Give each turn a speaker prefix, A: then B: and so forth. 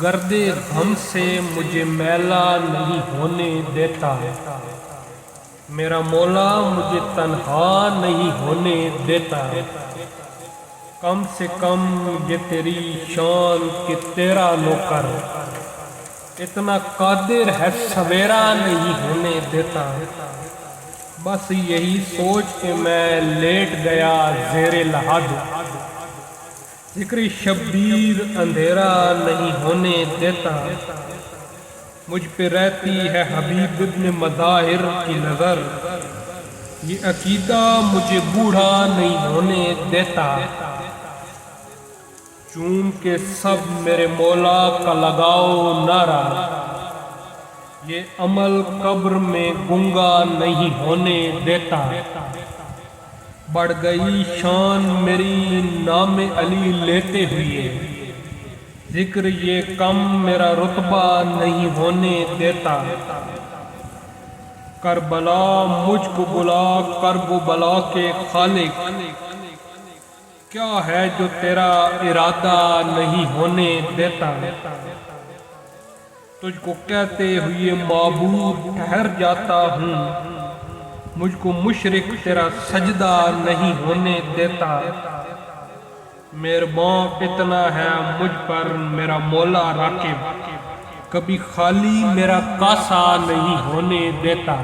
A: گرد غم سے مجھے میلا نہیں ہونے دیتا، میرا مولا مجھے تنہا نہیں ہونے دیتا۔ کم سے کم یہ تیری شان کہ تیرا نوکر اتنا قادر ہے سویرا نہیں ہونے دیتا۔ بس یہی سوچ کے میں لیٹ گیا زیر لحد، ذکر شبیر اندھیرا نہیں ہونے دیتا۔ مجھ پہ رہتی ہے حبیب ابن مظاہر کی نظر، یہ عقیدہ مجھے بوڑھا نہیں ہونے دیتا۔ چوم کے سب میرے مولا کا لگاؤ نعرہ، یہ عمل قبر میں گنگا نہیں ہونے دیتا۔ بڑھ گئی شان میری نام علی لیتے ہوئے، ذکر یہ کم میرا رتبہ نہیں ہونے دیتا۔ کربلا مجھ کو بلا کرب و بلا کے خالق، کیا ہے جو تیرا ارادہ نہیں ہونے دیتا۔ تجھ کو کہتے ہوئے معبود ٹھہر جاتا ہوں، مجھ کو مشرک تیرا سجدہ نہیں ہونے دیتا۔ مہربان اتنا ہے مجھ پر میرا مولا راکب، کبھی خالی میرا کاسہ نہیں ہونے دیتا۔